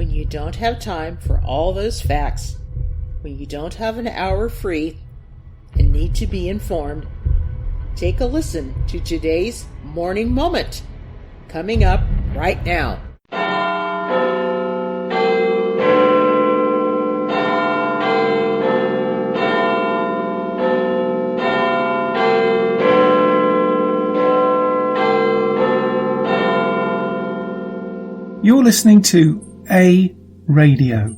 When you don't have time for all those facts, when you don't have an hour free and need to be informed, take a listen to today's Morning Moment, coming up right now. You're listening to A Radio.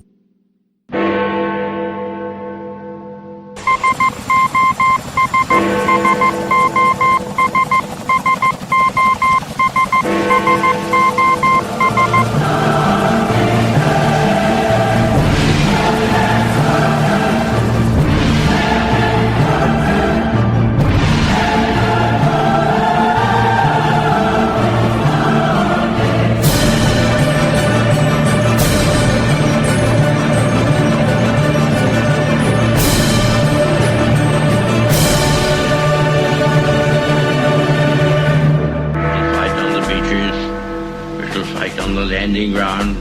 Landing ground.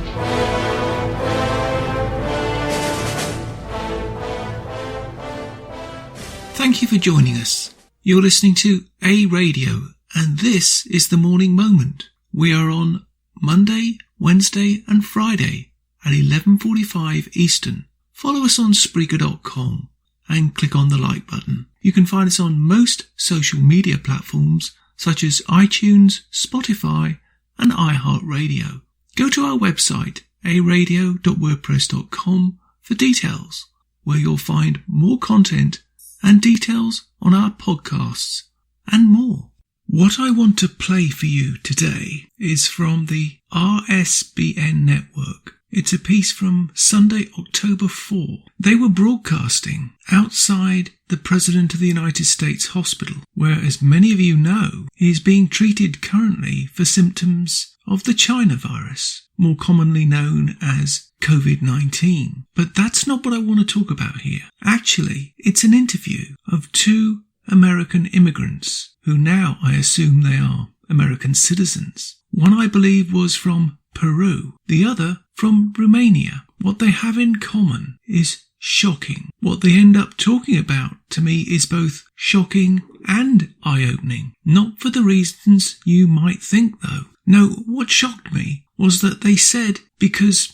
Thank you for joining us. You're listening to A Radio, and this is the Morning Moment. We are on Monday, Wednesday and Friday at 11:45 Eastern. Follow us on Spreaker.com and click on the like button. You can find us on most social media platforms such as iTunes, Spotify and iHeartRadio. Go to our website, aradio.wordpress.com, for details, where you'll find more content and details on our podcasts and more. What I want to play for you today is from the RSBN network. It's a piece from Sunday, October 4. They were broadcasting outside the President of the United States hospital, where, as many of you know, he is being treated currently for symptoms of the China virus, more commonly known as COVID-19. But that's not what I want to talk about here. Actually, it's an interview of two American immigrants, who now I assume they are American citizens. One, I believe, was from Peru, the other from Romania. What they have in common is shocking. What they end up talking about to me is both shocking and eye-opening. Not for the reasons you might think, though. No, what shocked me was that they said because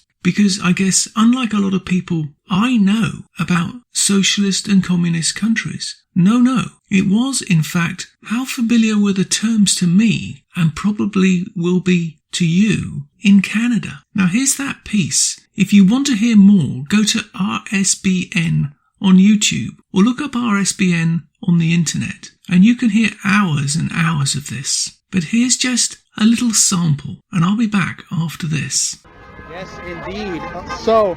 I guess, unlike a lot of people I know about socialist and communist countries. No, it was, in fact, how familiar were the terms to me, and probably will be to you, in Canada. Now here's that piece. If you want to hear more, go to RSBN on YouTube, or look up RSBN on the internet, and you can hear hours and hours of this. But here's just a little sample, and I'll be back after this. Yes, indeed. So,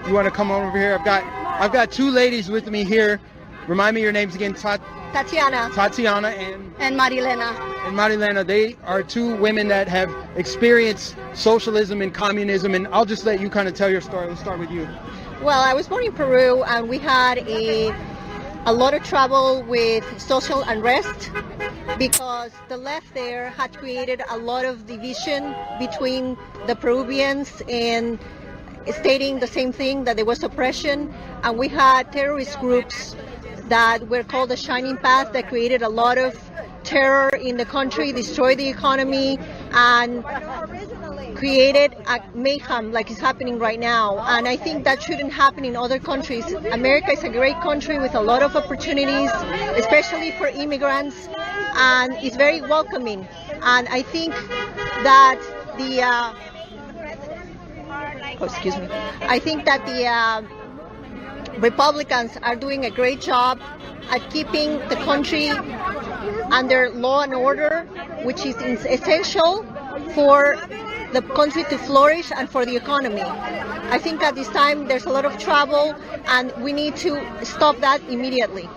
you want to come over here? I've got two ladies with me here. Remind me your names again. Tatiana and Marilena. And Marilena, they are two women that have experienced socialism and communism, and I'll just let you kind of tell your story. Let's start with you. Well, I was born in Peru, and we had a lot of trouble with social unrest because the left there had created a lot of division between the Peruvians and stating the same thing, that there was oppression, and we had terrorist groups that were called the Shining Path that created a lot of terror in the country, destroyed the economy, and created a mayhem like is happening right now. And I think that shouldn't happen in other countries. America is a great country with a lot of opportunities, especially for immigrants, and it's very welcoming. And I think that the Republicans are doing a great job at keeping the country under law and order, which is essential for the country to flourish and for the economy. I think at this time there's a lot of trouble, and we need to stop that immediately.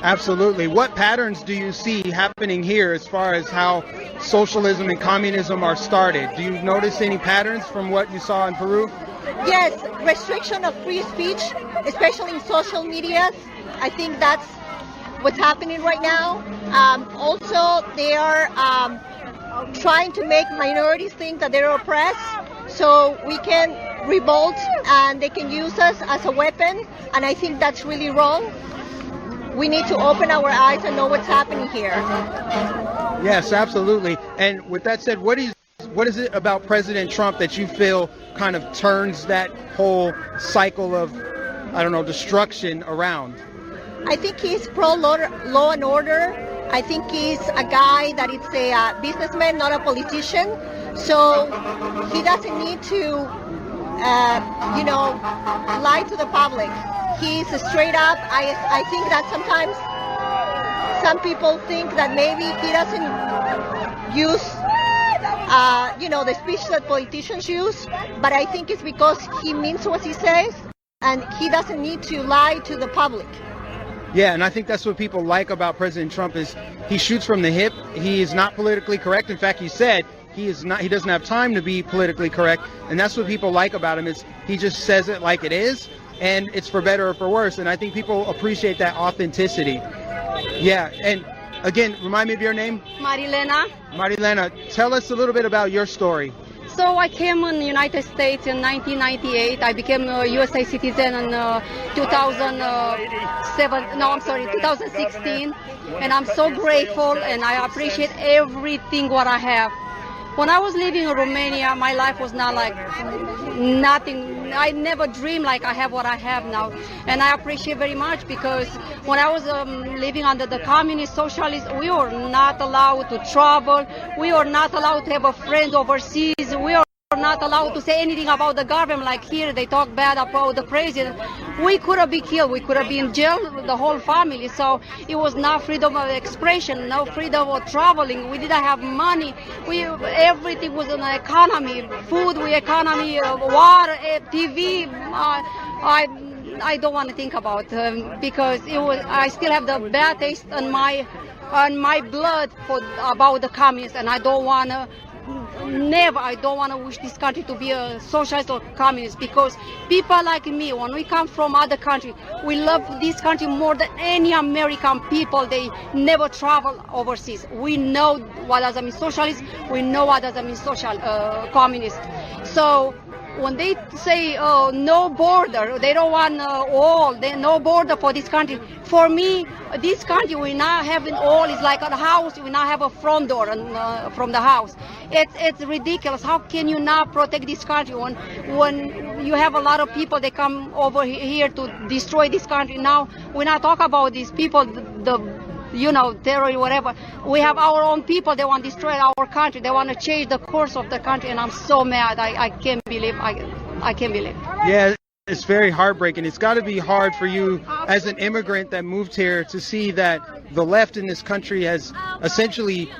Absolutely. What patterns do you see happening here as far as how socialism and communism are started? Do you notice any patterns from what you saw in Peru? Yes, restriction of free speech, especially in social media. I think that's what's happening right now. Also, they are trying to make minorities think that they're oppressed, so we can revolt and they can use us as a weapon, and I think that's really wrong. We need to open our eyes and know what's happening here. Yes, absolutely. And with that said, what is it about President Trump that you feel kind of turns that whole cycle of, destruction around? I think he's pro-law and order. I think he's a guy that is a businessman, not a politician. So he doesn't need to, lie to the public. He's straight up. I think that sometimes some people think that maybe he doesn't use, the speech that politicians use, but I think it's because he means what he says, and he doesn't need to lie to the public. Yeah, and I think that's what people like about President Trump is he shoots from the hip. He is not politically correct. In fact, he said he doesn't have time to be politically correct, and that's what people like about him is he just says it like it is, and it's for better or for worse, and I think people appreciate that authenticity. Yeah, and again, remind me of your name? Marilena. Marilena, tell us a little bit about your story. So I came in the United States in 1998. I became a USA citizen in 2016. And I'm so grateful and I appreciate everything what I have. When I was living in Romania, my life was not like nothing. I never dreamed like I have what I have now. And I appreciate very much because when I was living under the communist socialists, we were not allowed to travel. We were not allowed to have a friend overseas. We were not allowed to say anything about the government. Like here, they talk bad about the president. We could have been killed. We could have been in jail, the whole family. So it was not freedom of expression, no freedom of traveling. We didn't have money. Everything was an economy. Food, economy, water, TV. I don't want to think about because I still have the bad taste on my blood about the communists, and I don't want to. I don't want to wish this country to be a socialist or communist because people like me, when we come from other country, we love this country more than any American people. They never travel overseas. We know what does it mean socialist. We know what does it mean communist. So when they say no border, they don't want no border for this country. For me, this country we now have an all is like a house. We now have a front door from the house. It's ridiculous. How can you not protect this country when you have a lot of people they come over here to destroy this country? Now we're not talking about these people, terror, whatever. We have our own people. They want to destroy our country. They want to change the course of the country, and I'm so mad. I can't believe. I can't believe. Yeah, it's very heartbreaking. It's got to be hard for you as an immigrant that moved here to see that the left in this country has essentially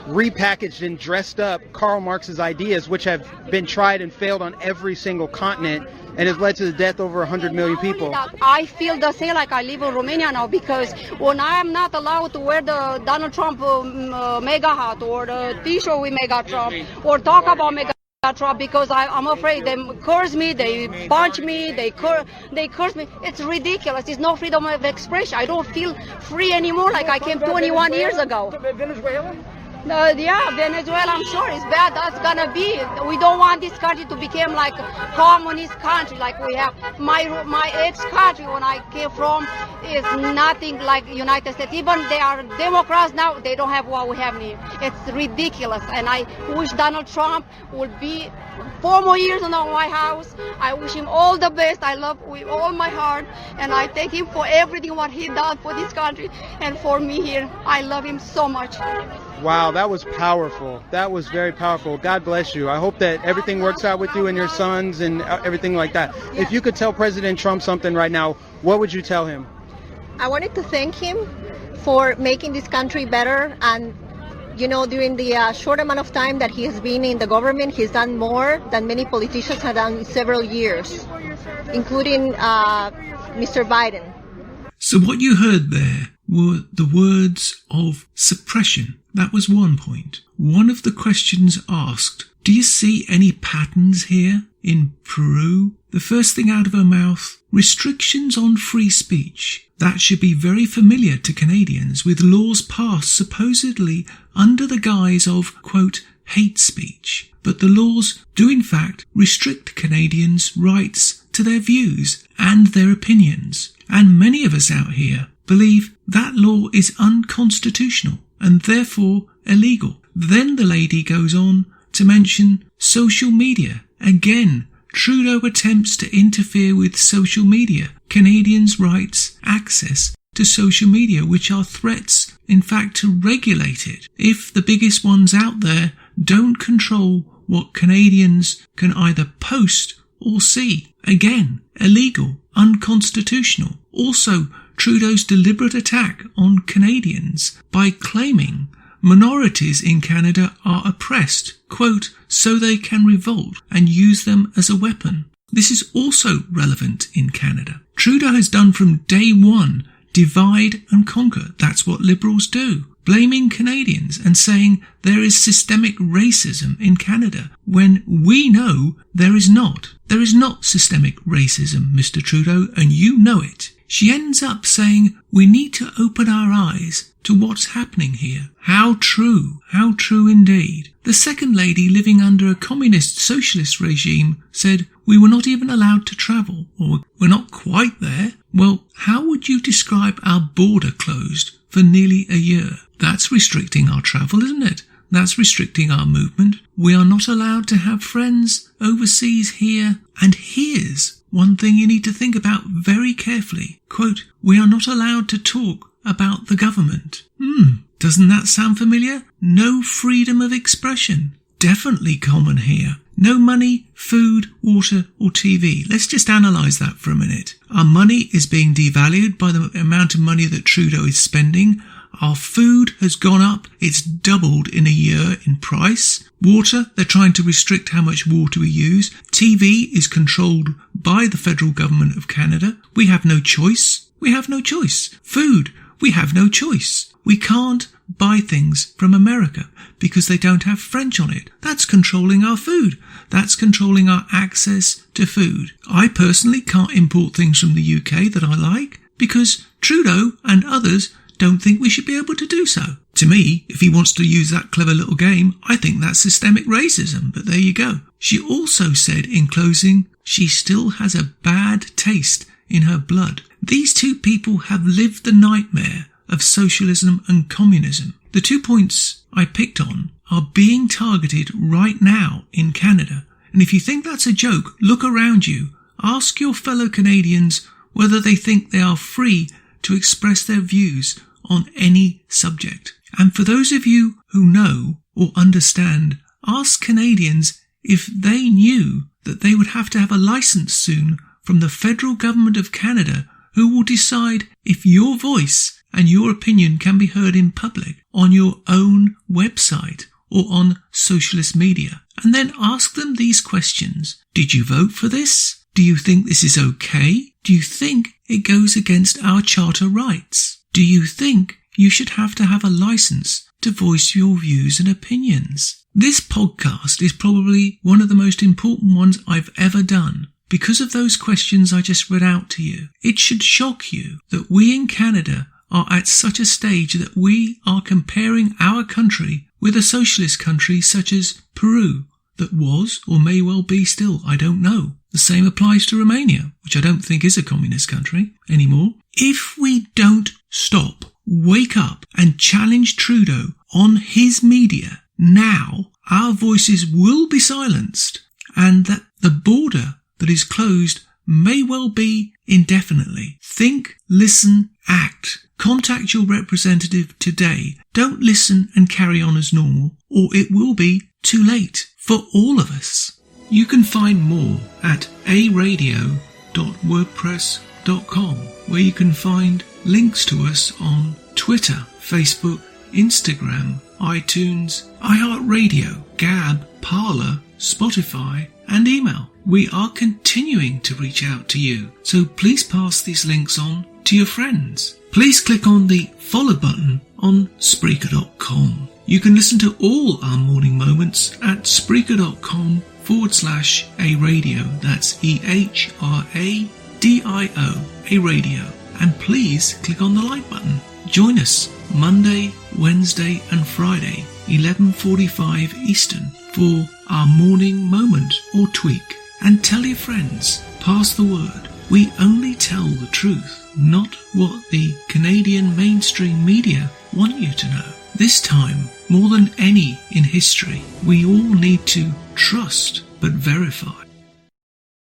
repackaged and dressed up Karl Marx's ideas, which have been tried and failed on every single continent, and has led to the death of over 100 million people. I feel the same like I live in Romania now because when I am not allowed to wear the Donald Trump mega hat or the T-shirt with mega Trump or talk about mega Trump because I'm afraid they curse me, they punch me, they curse me. It's ridiculous. It's no freedom of expression. I don't feel free anymore like I came 21 years ago. Venezuela? Venezuela, I'm sure it's bad. That's gonna be. We don't want this country to become like a communist country like we have. My ex-country when I came from is nothing like United States. Even they are Democrats now, they don't have what we have here. It's ridiculous. And I wish Donald Trump would be 4 more years in the White House. I wish him all the best. I love with all my heart, and I thank him for everything what he done for this country and for me here. I love him so much. Wow, that was powerful. That was very powerful. God bless you. I hope that everything works out with you and your sons and everything like that. Yeah. If you could tell President Trump something right now, what would you tell him? I wanted to thank him for making this country better, and during the short amount of time that he has been in the government, he's done more than many politicians have done in several years, including Mr. Biden. So what you heard there were the words of suppression. That was one point. One of the questions asked, do you see any patterns here in Peru? The first thing out of her mouth, restrictions on free speech. That should be very familiar to Canadians, with laws passed supposedly under the guise of, quote, hate speech. but the laws do in fact restrict Canadians' rights to their views and their opinions. And many of us out here believe that law is unconstitutional and therefore illegal. Then the lady goes on to mention social media. Again, Trudeau attempts to interfere with social media, Canadians' rights access to social media, which are threats, in fact, to regulate it. If the biggest ones out there don't control what Canadians can either post or see. Again, illegal, unconstitutional. Also, Trudeau's deliberate attack on Canadians by claiming minorities in Canada are oppressed, quote, so they can revolt and use them as a weapon. This is also relevant in Canada. Trudeau has done from day one divide and conquer. That's what Liberals do. Blaming Canadians and saying there is systemic racism in Canada when we know there is not. There is not systemic racism, Mr. Trudeau, and you know it. She ends up saying we need to open our eyes to what's happening here. How true indeed. The second lady living under a communist socialist regime said we were not even allowed to travel, or we're not quite there. Well, how would you describe our border closed for nearly a year? That's restricting our travel, isn't it? That's restricting our movement. We are not allowed to have friends overseas here. And here's one thing you need to think about very carefully. Quote, we are not allowed to talk about the government. Doesn't that sound familiar? No freedom of expression. Definitely common here. No money, food, water or TV. Let's just analyse that for a minute. Our money is being devalued by the amount of money that Trudeau is spending. Our food has gone up. It's doubled in a year in price. Water, they're trying to restrict how much water we use. TV is controlled by the federal government of Canada. We have no choice. Food, we have no choice. We can't buy things from America because they don't have French on it. That's controlling our food. That's controlling our access to food. I personally can't import things from the UK that I like because Trudeau and others don't think we should be able to do so. To me, if he wants to use that clever little game, I think that's systemic racism, but there you go. She also said in closing, she still has a bad taste in her blood. These two people have lived the nightmare of socialism and communism. The 2 points I picked on are being targeted right now in Canada. And if you think that's a joke, look around you. Ask your fellow Canadians whether they think they are free to express their views on any subject. And for those of you who know or understand, ask Canadians if they knew that they would have to have a license soon from the federal government of Canada, who will decide if your voice and your opinion can be heard in public on your own website or on socialist media. And then ask them these questions. Did you vote for this? Do you think this is okay? Do you think it goes against our charter rights? Do you think you should have to have a license to voice your views and opinions? This podcast is probably one of the most important ones I've ever done because of those questions I just read out to you. It should shock you that we in Canada are at such a stage that we are comparing our country with a socialist country such as Peru that was or may well be still, I don't know. The same applies to Romania, which I don't think is a communist country anymore. If we don't stop, wake up and challenge Trudeau on his media now, our voices will be silenced, and that the border that is closed may well be indefinitely. Think, listen, act. Contact your representative today. Don't listen and carry on as normal, or it will be too late for all of us. You can find more at aradio.wordpress.com, where you can find links to us on Twitter, Facebook, Instagram, iTunes, iHeartRadio, Gab, Parler, Spotify, and email. We are continuing to reach out to you, so please pass these links on to your friends. Please click on the follow button on Spreaker.com. You can listen to all our morning moments at Spreaker.com/A-Radio. That's EHRADIO, a radio. And please click on the like button. Join us Monday, Wednesday and Friday, 11:45 Eastern, for our morning moment or tweak, and tell your friends. Pass the word. We only tell the truth, not what the Canadian mainstream media want you to know. This time, more than any in history, we all need to trust but verify.